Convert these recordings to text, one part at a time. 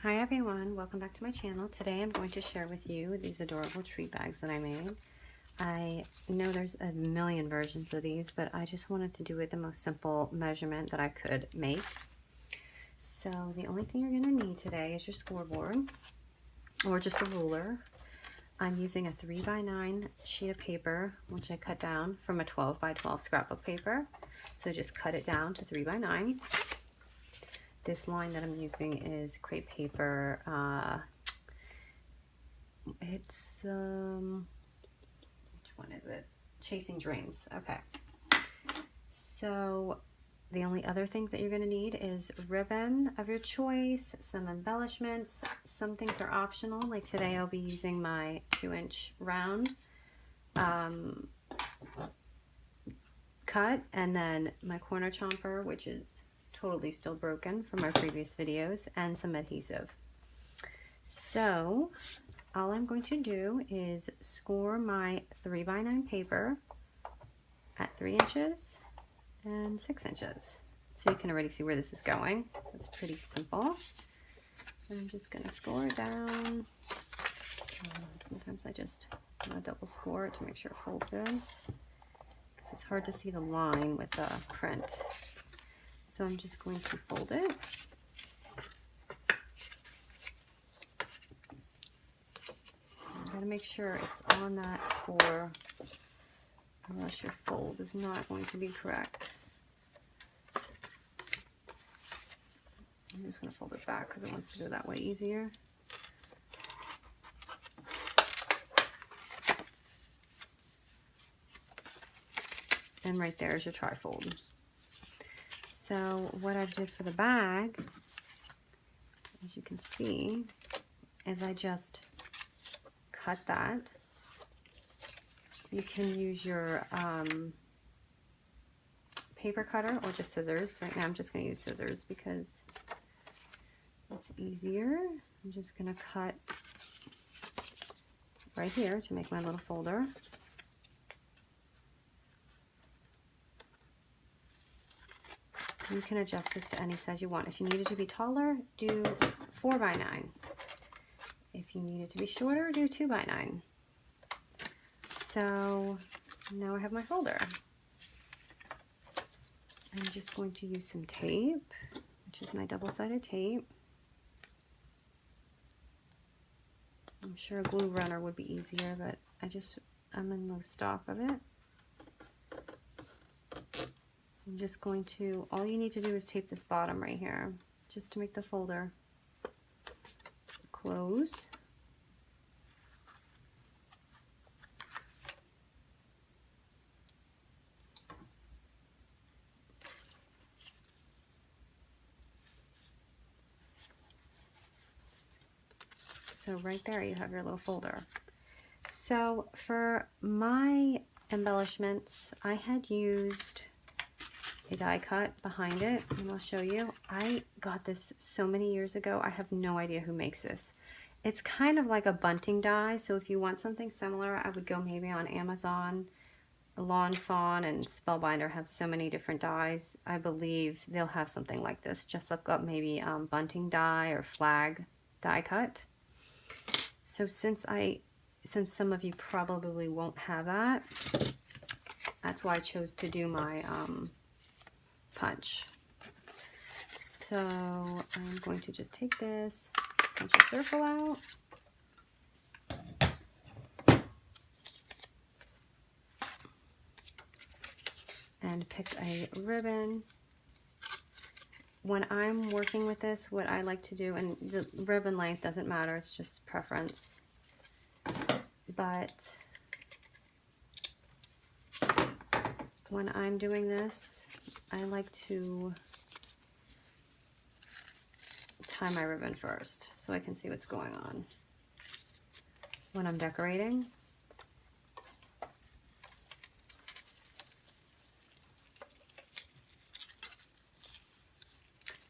Hi everyone, welcome back to my channel. Today I'm going to share with you these adorable treat bags that I made. I know there's a million versions of these, but I just wanted to do it the most simple measurement that I could make. So the only thing you're going to need today is your scoreboard or just a ruler. I'm using a 3x9 sheet of paper, which I cut down from a 12x12 scrapbook paper. So just cut it down to 3x9. This line that I'm using is crepe paper. It's, which one is it? Chasing Dreams. Okay. So the only other things that you're going to need is ribbon of your choice, some embellishments. Some things are optional. Like today I'll be using my 2-inch round cut, and then my corner chomper, which is totally still broken from our previous videos, and some adhesive. So all I'm going to do is score my 3x9 paper at 3 inches and 6 inches. So you can already see where this is going. It's pretty simple. And I'm just going to score it down. Sometimes I just want to double score it to make sure it folds good, because it's hard to see the line with the print. So I'm just going to fold it. You gotta make sure it's on that score, or else your fold is not going to be correct. I'm just gonna fold it back because it wants to go that way easier. And right there is your trifold. So what I did for the bag, as you can see, is I just cut that. You can use your paper cutter or just scissors. Right now I'm just going to use scissors because it's easier. I'm just going to cut right here to make my little folder. You can adjust this to any size you want. If you need it to be taller, do 4x9. If you need it to be shorter, do 2x9. So now I have my folder. I'm just going to use some tape, which is my double-sided tape. I'm sure a glue runner would be easier, but I'm in low stock of it. I'm just going to, all you need to do is tape this bottom right here, just to make the folder close. So right there you have your little folder. So for my embellishments, I had used a die cut behind it, and I'll show you. I got this so many years ago. I have no idea who makes this. It's kind of like a bunting die, so if you want something similar, I would go maybe on Amazon. Lawn Fawn and Spellbinder have so many different dies. I believe they'll have something like this. Just look up maybe bunting die or flag die cut. So since some of you probably won't have that, that's why I chose to do my punch. So I'm going to just take this, punch a circle out, and pick a ribbon. When I'm working with this, what I like to do, and the ribbon length doesn't matter, it's just preference, but when I'm doing this, I like to tie my ribbon first so I can see what's going on when I'm decorating.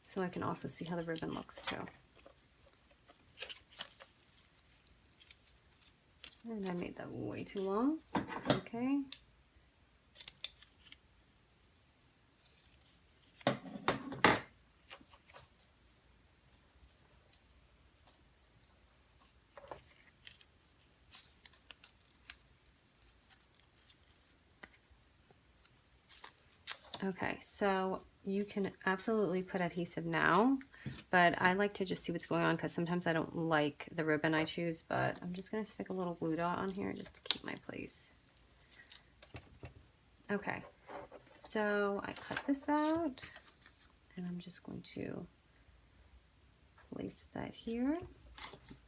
So I can also see how the ribbon looks too. And I made that way too long. It's okay. Okay, so you can absolutely put adhesive now, but I like to just see what's going on because sometimes I don't like the ribbon I choose, but I'm just going to stick a little glue dot on here just to keep my place. Okay, so I cut this out and I'm just going to place that here.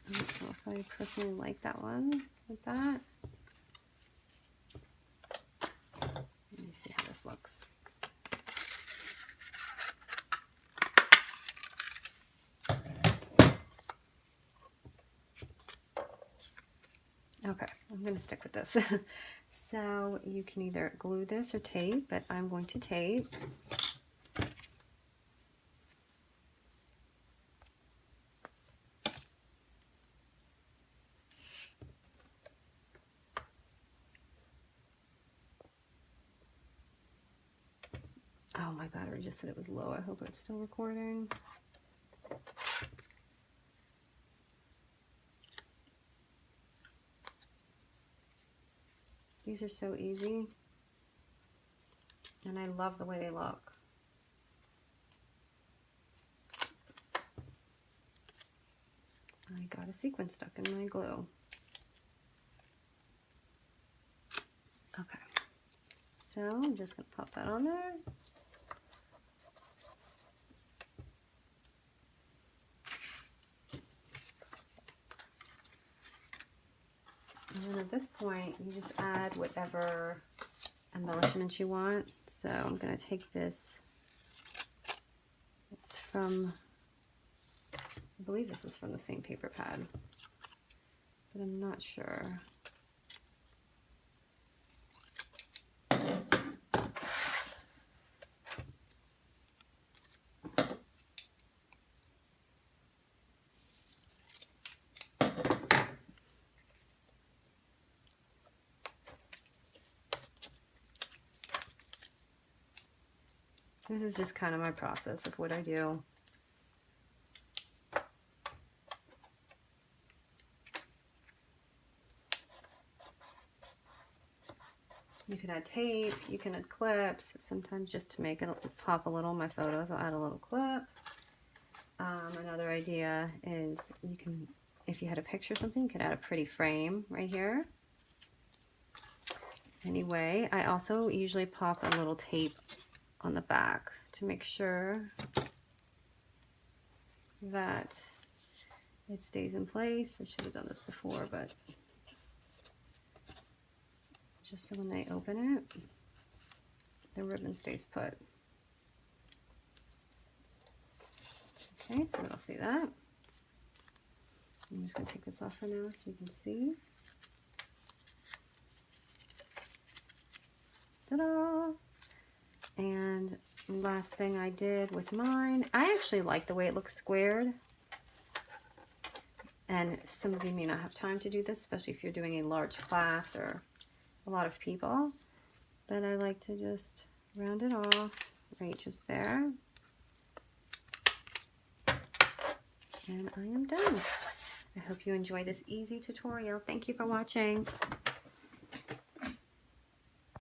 I don't know if I personally like that one with that. Let me see how this looks. Okay, I'm going to stick with this. So you can either glue this or tape, but I'm going to tape. Oh, my battery just said it was low. I hope it's still recording. These are so easy, and I love the way they look. I got a sequin stuck in my glue. Okay, so I'm just going to pop that on there. And then at this point, you just add whatever embellishments you want. So I'm going to take this. It's from, I believe this is from the same paper pad, but I'm not sure. This is just kind of my process of what I do. You can add tape, you can add clips, sometimes just to make it pop a little. My photos, I'll add a little clip. Another idea is you can, if you had a picture or something, you could add a pretty frame right here. Anyway, I also usually pop a little tape on the back to make sure that it stays in place. I should have done this before, but just so when they open it, the ribbon stays put. Okay, so I'll see that. I'm just going to take this off for now so you can see. Ta-da! And last thing I did with mine, I actually like the way it looks squared. And some of you may not have time to do this, especially if you're doing a large class or a lot of people. But I like to just round it off right just there. And I am done. I hope you enjoy this easy tutorial. Thank you for watching.